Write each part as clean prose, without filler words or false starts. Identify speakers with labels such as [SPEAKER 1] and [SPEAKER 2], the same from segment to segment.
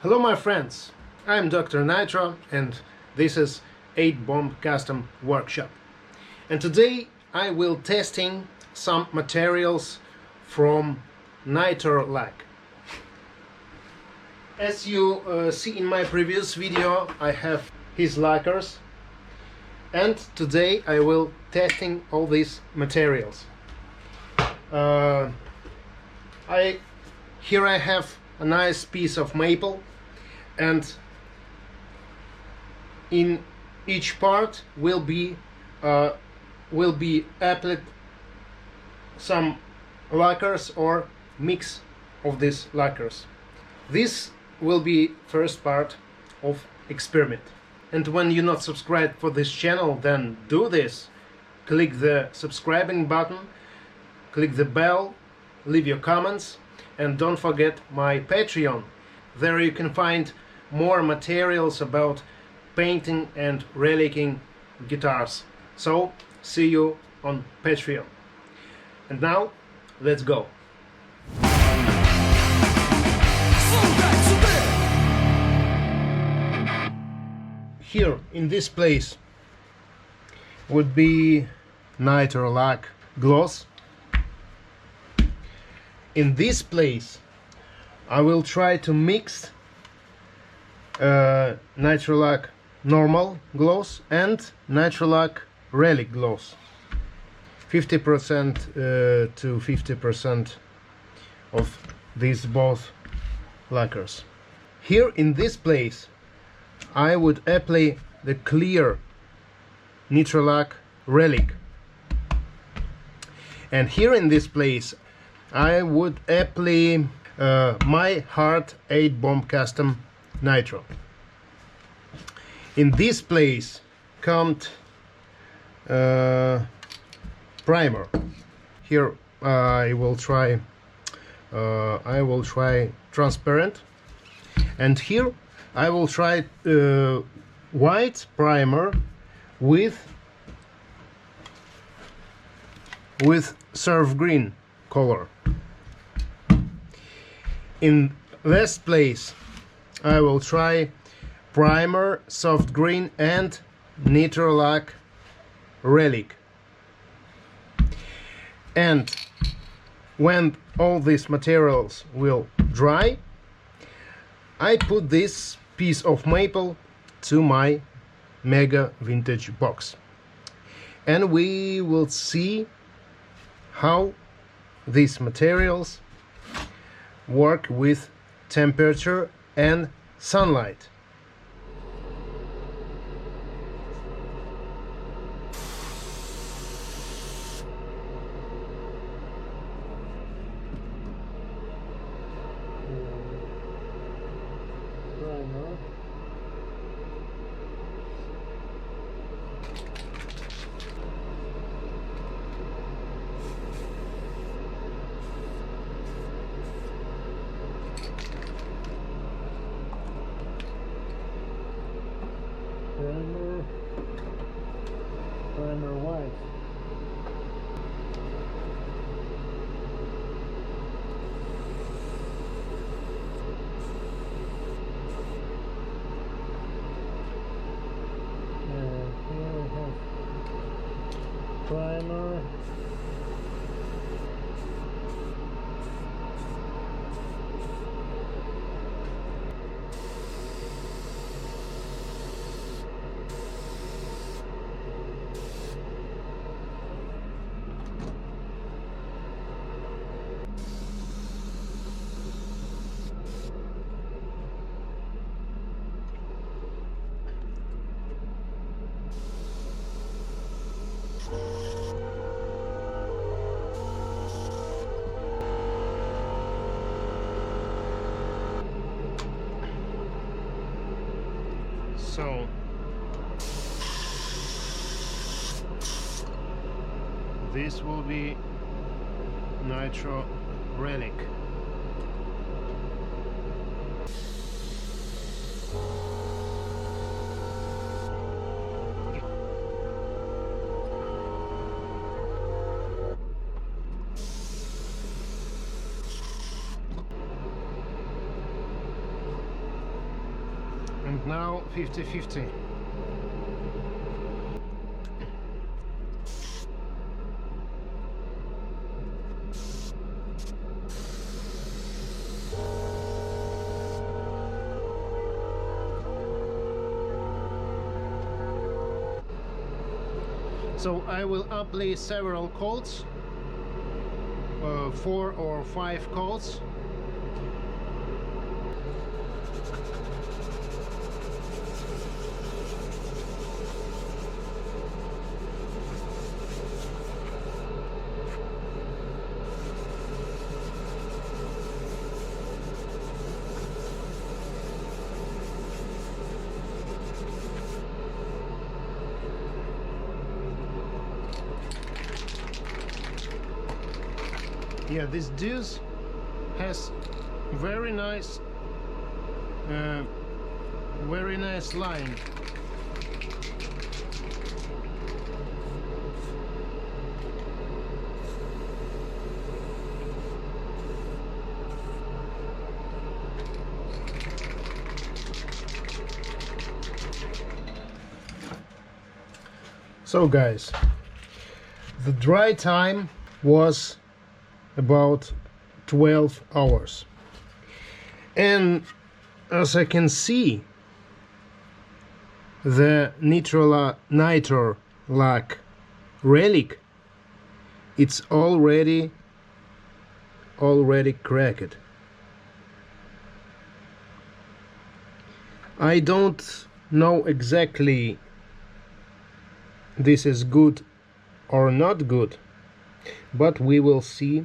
[SPEAKER 1] Hello my friends, I'm Dr. Nitro and this is 8 Bomb Custom Workshop. And today I will testing some materials from NITORLAQ. As you see in my previous video, I have his lacquers, and today I will testing all these materials. Here I have a nice piece of maple, and in each part will be applied some lacquers or mix of these lacquers. This will be first part of experiment. And when you're not subscribed for this channel, then do this. Click the subscribing button, click the bell, leave your comments, and don't forget my Patreon. There you can find more materials about painting and relicing guitars. So see you on Patreon. And now let's go. Here in this place would be NITROLAQ gloss. In this place I will try to mix NITROLAQ normal gloss and NITROLAQ Relic gloss. 50% to 50% of these both lacquers. Here in this place I would apply the clear NITROLAQ Relic, and here in this place I would apply my hard 8 Bomb Custom Nitro. In this place comes primer. Here I will try transparent, and here I will try white primer with surf green color. In this place I will try primer, soft green and NITROLAQ Relic. And when all these materials will dry, I put this piece of maple to my mega vintage box, and we will see how these materials work with temperature and sunlight. Primer white. And here we have primer. So this will be Nitro Relic. And now 50-50. So I will apply several coats, 4 or 5 coats. Yeah, this deuce has very nice line. So guys, the dry time was about 12 hours, and as I can see, the NITROLAQUER Relic, it's already cracked. I don't know exactly this is good or not good, but we will see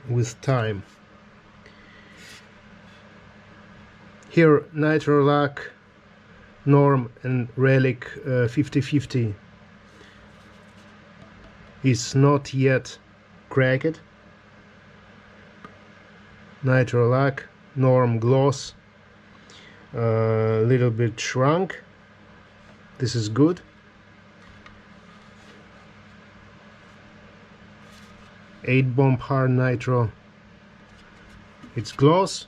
[SPEAKER 1] with time. Here NITROLAQUER norm and Relic 50-50 is not yet cracked. NITROLAQUER norm gloss little bit shrunk. This is good. 8 bomb hard nitro, it's gloss,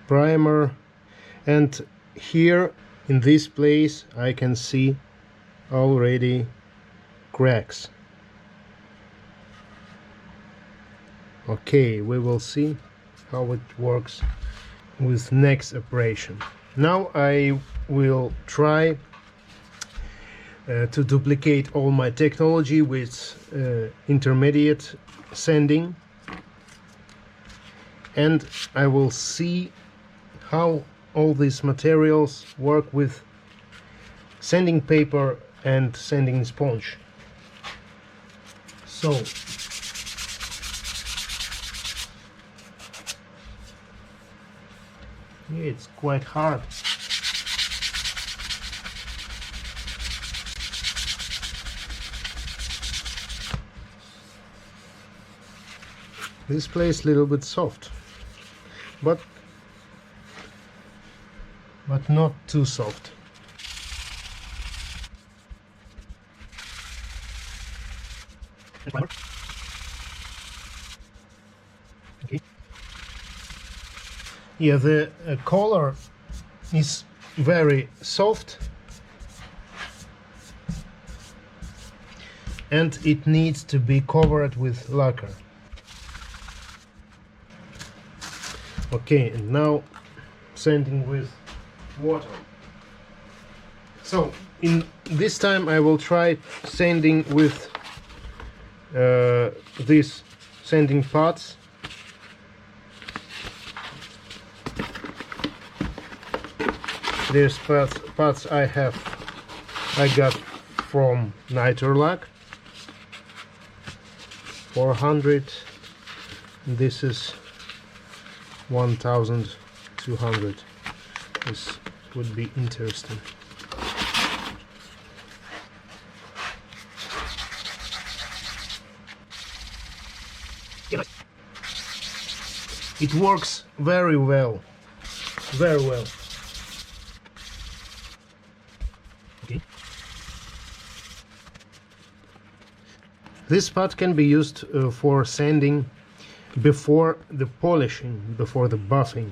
[SPEAKER 1] primer, and here in this place I can see already cracks. Okay, we will see how it works with next operation. Now I will try to duplicate all my technology with intermediate sanding, and I will see how all these materials work with sanding paper and sanding sponge. So yeah, it's quite hard. This place a little bit soft, but not too soft. Okay. Yeah, the color is very soft, and it needs to be covered with lacquer. Okay, and now sanding with water. So in this time I will try sanding with these sanding pots. These pots I got from NITROLAQUER 400. This is 1200. This would be interesting. It works very well, very well. Okay. This pot can be used for sanding before the polishing, before the buffing,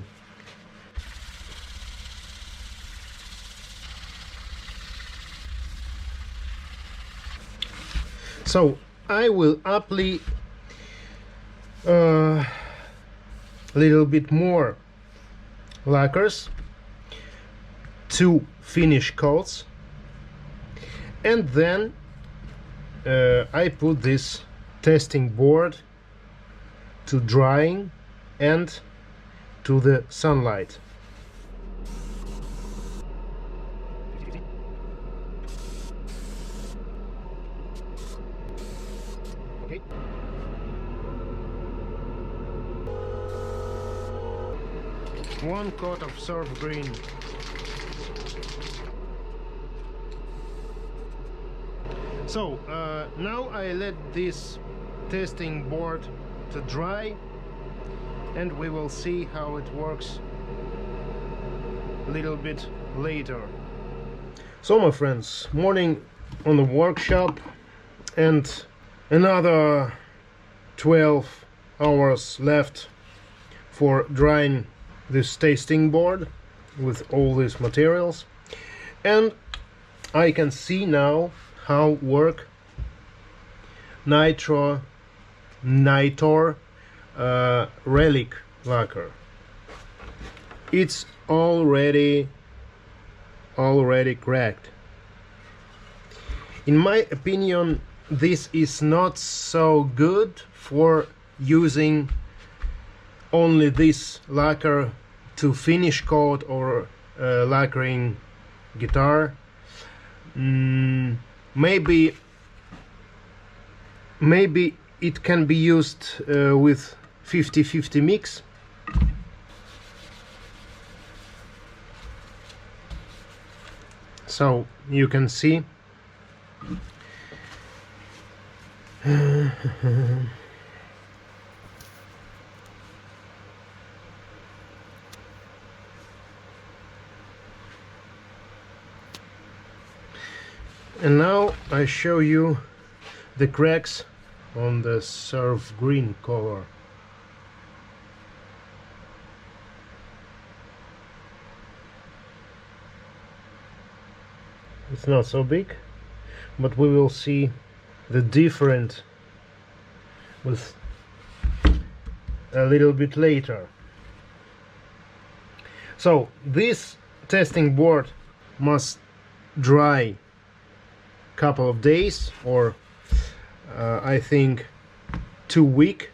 [SPEAKER 1] So I will apply a little bit more lacquers, 2 finish coats, and then I put this testing board to drying and to the sunlight. Okay. One coat of surf green. So now I let this testing board to dry, and we will see how it works a little bit later. So my friends, morning on the workshop, and another 12 hours left for drying this testing board with all these materials, and I can see now how work NITRO Relic lacquer. It's already cracked. In my opinion, this is not so good for using only this lacquer to finish coat or lacquering guitar. Maybe it can be used with 50-50 mix. So you can see and now I show you the cracks on the surf green color. It's not so big, but we will see the difference with a little bit later. So this testing board must dry couple of days, or I think 2 weeks.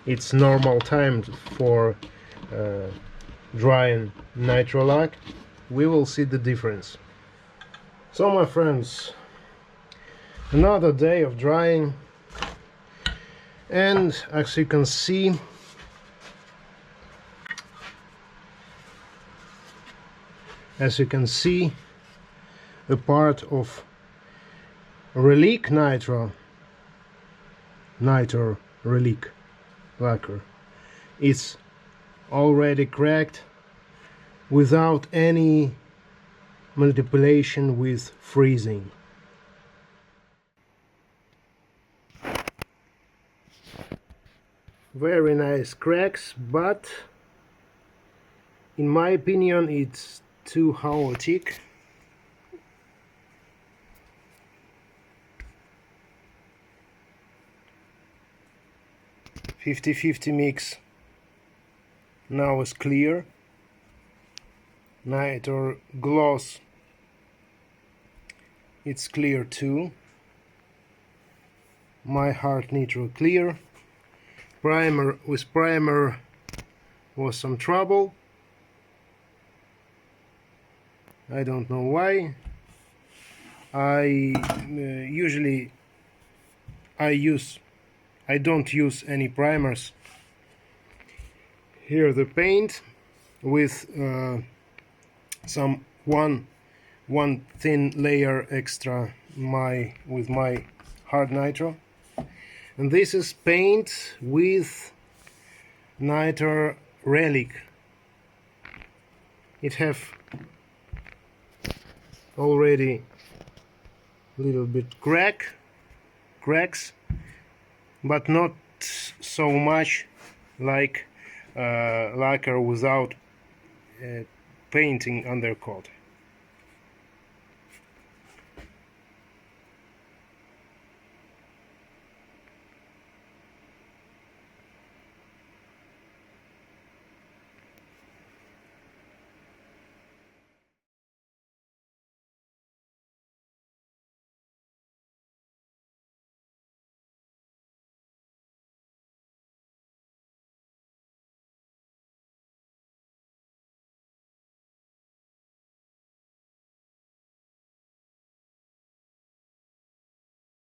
[SPEAKER 1] It's normal time for drying NITROLAQUER. We will see the difference. So my friends, another day of drying, and as you can see, a part of Relic NITRO Relic lacquer is already cracked without any manipulation with freezing. Very nice cracks, but in my opinion it's too chaotic. "50-50 mix now is clear. Nitro gloss, it's clear too. My heart nitro clear. Primer was some trouble. I don't know why. I don't use any primers. Here the paint with some one thin layer extra with my hard nitro, and this is paint with Nitro Relic. It have already a little bit cracks, but not so much like lacquer without painting undercoat.